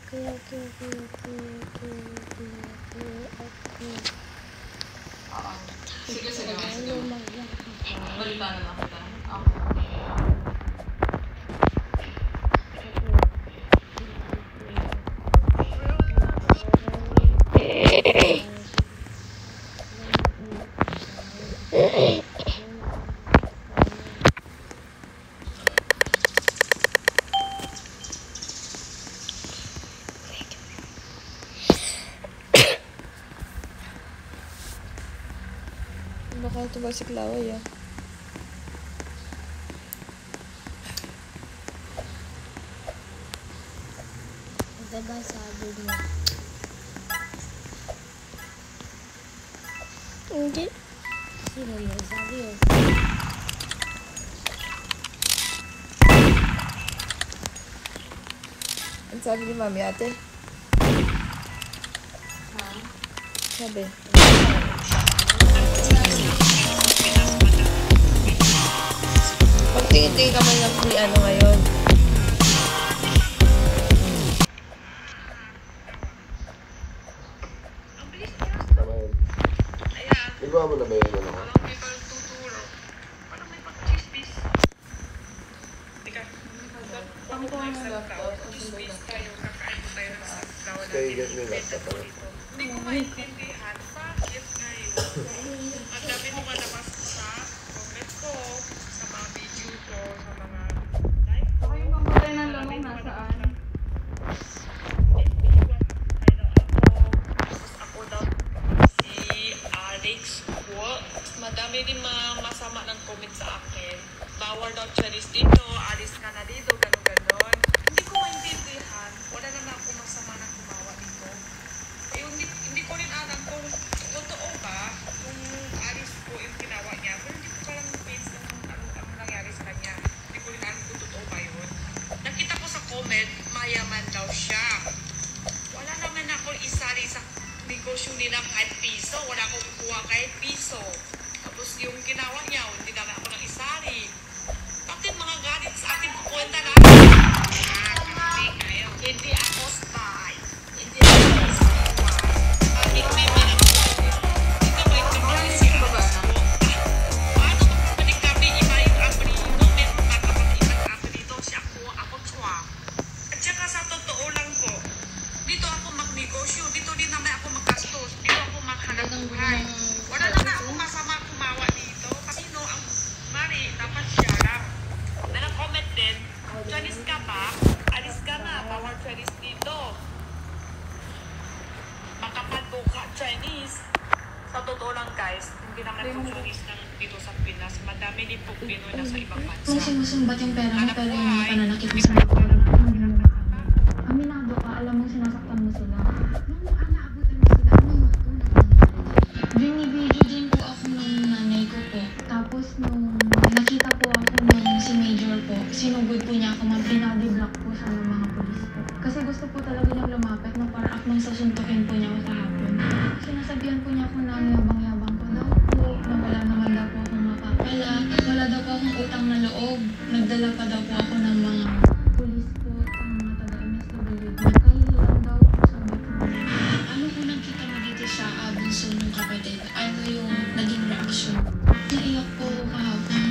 Sige, sige. Balita na lang kita. Baka ito ba si Klaway ah? Ito ba sabi mo? Hindi. Sino yun? Sabi yun. Ang sabi ni Mami ate? Sabi. Magtingin-tingin ka man lang ni ano ngayon. Iba mo na ba yung ano ko? Kaya get me laptop pa lang. Hindi ko maintindihan bakit ngayon. Ang dami mo malabas sa comment ko, sa mga video ko, sa mga live ko. Ako yung pamatay ng lamang nasaan? Ako daw si Alex po. Madami din masama ng comment sa akin. Bawal daw Chinese dito, alis ka na dito, gano'n-gano'n. Hindi ko maintindihan. Wala naman ako masama ng gumawa dito. Eh, hindi ko rin alam kung totoo ba kung alis ko yung ginawa niya. Pero hindi ko parang face ng ano nangyari sa kanya. Hindi ko rin alam kung totoo ba yun. Nakita ko sa comment, mayaman daw siya. Wala naman ako isali sa negosyo nila kahit piso. Wala akong kuha kahit piso. Tapos yung ginawa niya, hindi naman ako nang isali. Bakit mga galit sa akin kukwenta na? Hindi ako spy. Hindi ako spy. Hindi ako maintindihan si Alex po. Paano kapag kami iba yung apelido? Meron magkapag-ibang apelido siya ako chua. At saka sa totoo lang po, dito ako magnegosyo, dito din naman ako maggastos, dito ako maghanap buhay. Wala naman ako masama kumawa dito. Kasi no, ang mari, dapat siya lang. Nag-comment din, Chinese ka ba? Alis ka na, bawal Chinese dito. Makapal ka Chinese. Sa totoo lang guys, hindi naman po Chinese ng dito sa Pinas. Madami din po Pinoy na sa ibang bansa. Kung sinusumbat yung pera mo, Hanap pero yung buhay. mga pananakit mo sa mga aminado ka, alam mo sinasaktan mo sila. Nung naabutan mo sila, ano yung ito na binibidyo din po ako ng nanay ko po. Tapos nung nakita po ako nung si Major po, sinugod po niya ako, pinadi-block po siya ng mga polis po. Kasi gusto po talaga niyang lumapit na para akmang sasuntukin po niya ako kahapon. Sinasabihan po niya ako na yabang-yabang ko daw po, na wala naman daw po akong mapapala, wala daw po akong utang na loob, nagdala pa daw po ako ng mga polis po, ang mga taga-MSWD. Kahihiyan daw po sa mga. Ano po nagkita mo dito sa bunso ng kapatid? Ano yung naging reaksyon? Naiyak po kahapon.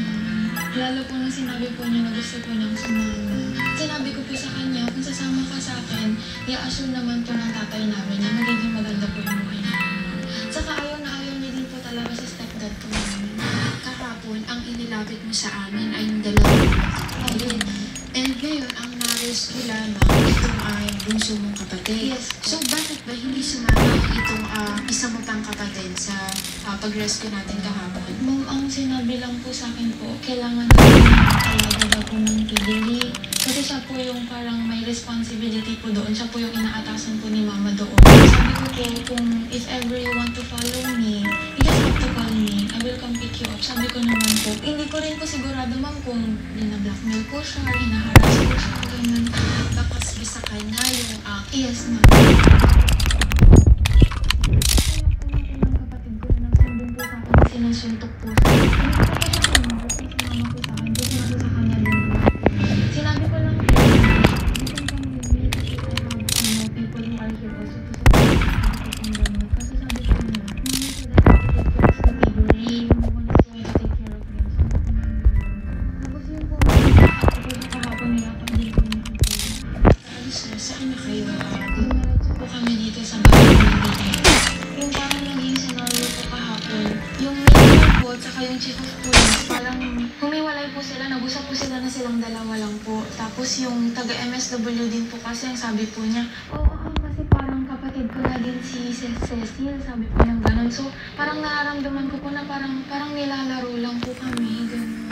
Lalo po nung sinabi po niya na gusto po niyang sumama. Sinabi ko po sa kanya, kung sasama ka sa akin, i-assure naman po ng tatay namin na magiging maganda po yung buhay namin. Saka ayaw na ayaw niya din po talaga sa stepdad po namin. Kahapon, ang inilapit mo sa amin ay yung dalawang kapatid. And ngayon, ang na-rescue lamang itong bunso mong kapatid. Yes po. So, bakit ba hindi sumama itong isa mo pang kapatid sa pag-rescue natin kahapon? Ma'am, ang sinabi lang po sa akin po, kailangan namin talaga daw po ng PDD. Kasi siya po yung parang may responsibility po doon. Siya po yung inaatasan po ni Mama doon. Sabi ko po, kung if ever you want to follow me, you just have to call me. I will come pick you up. Sabi ko naman po, hindi ko rin po sigurado ma'am kung blackmail po siya, hinaharas po siya, ganun. Bakas bisa kanya yung Yes, ma'am. Kaya po ng kapatid ko na nagsumbong po sa akin na sinusuntok po siya. Hindi ko pa siya sinuntok, sinama po sa akin, kasi naso sa kanya din. Sinabi ko lang po, hindi ko kami kasi I have Saan na kayo? Dumiretso po kami dito sa bahay ng yung parang naging scenario po kahapon. Yung mayor po at saka yung chief of police, parang humiwalay po sila, nag-usap po sila na silang dalawa lang po. Tapos yung taga-MSW din po kasi ang sabi po niya, oo, kasi parang kapatid ko na din si Cecil, sabi po niyang ganun. So parang nararamdaman ko po na parang nilalaro lang po kami, ganun.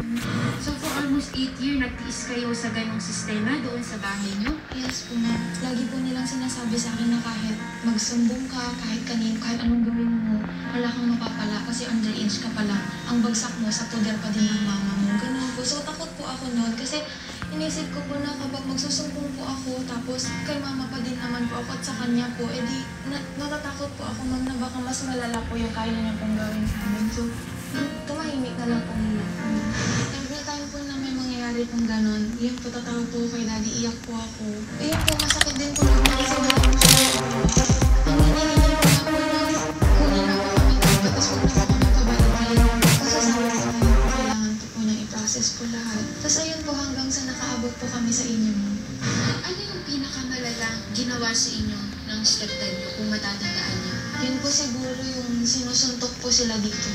So for almost 8 years, nagtiis kayo sa ganong sistema doon sa bahay niyo? Yes po, ma'am. Lagi po nilang sinasabi sa akin na kahit magsumbong ka, kahit kanino, kahit anong gawin mo, wala kang mapapala kasi underage ka pala. Ang bagsak mo, sa puder pa din ng mama mo. Ganun po. So takot po ako noon kasi inisip ko po na kapag magsusumbong po ako, tapos kay mama pa din naman po ako at sa kanya po, edi natatakot po ako, ma'am, na baka mas malala po yung kaya niya pong gawin sa amin. So, tumahimik na lang po nila. Every time po na may mangyayari pong ganon, yun po, tatawag po kay daddy, iyak po ako. Ayun po, masakit din po na kasi wala po siya. Ang hinihingi po na po na kunin na po kami tapos tapos huwag na po kami pabalikin. Kasi sabi ko kailangan po niyang i-process po lahat. Tapos ayun po, hanggang sa nakaabot po kami sa inyo, ma'am. Ano yung pinakamalalang ginawa sa inyo ng stepdad niyo kung matatandaan niyo? Yun po siguro yung sinusuntok po sila dito.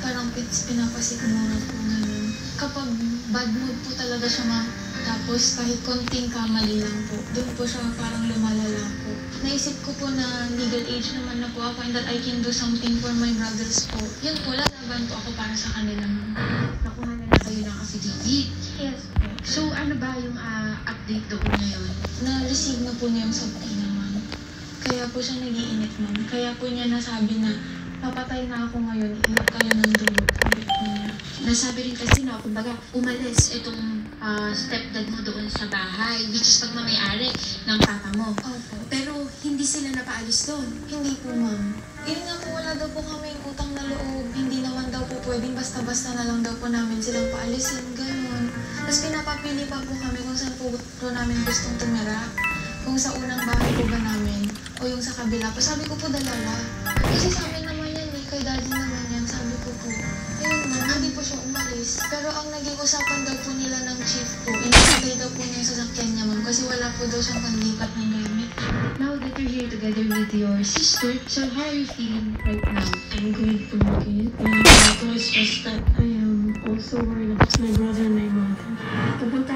Parang pinapasikmura po ngayon. Kapag bad mood po talaga siya, ma'am, tapos kahit konting kamali lang po, doon po siya parang lumalala po. Naisip ko po na legal age naman na po ako and that I can do something for my brothers po. Yun po, lalaban po ako para sa kanila, ma'am. Nakuha na kayo ng affidavit. Yes po. So ano ba yung update doon ngayon? Na-receive na po niya yung subpoena, ma'am. Kaya po siya nag-iinit, ma'am. Kaya po niya nasabi na papatay na ako ngayon, iyak kayo ng dulo. Sabi po niya. Nasabi rin kasi na, kumbaga, umalis itong stepdad mo doon sa bahay, which is pagmamayari ng papa mo. Opo. Pero hindi sila napaalis doon. Hindi po, ma'am. Yun nga po, wala daw po kaming utang na loob. Hindi naman daw po pwedeng basta-basta na lang daw po namin silang paalisin, ganun. Tapos pinapapili pa po kami kung saan po namin gustong tumira. Kung sa unang bahay po ba namin, o yung sa kabila po. Sabi ko po dalawa. Kasi sa amin naman yan eh, kay daddy naman yan. Sabi ko po, ayun na, hindi po siya umalis. Pero ang naging usapan daw po nila ng chief po, inasabay daw po niya yung sasakyan niya, ma'am. Kasi wala po daw siyang panlipat ng gamit. Now that you're here together with your sister, so how are you feeling right now? I'm grateful again. And also it's just that I am also worried about my brother and my mother. Pupunta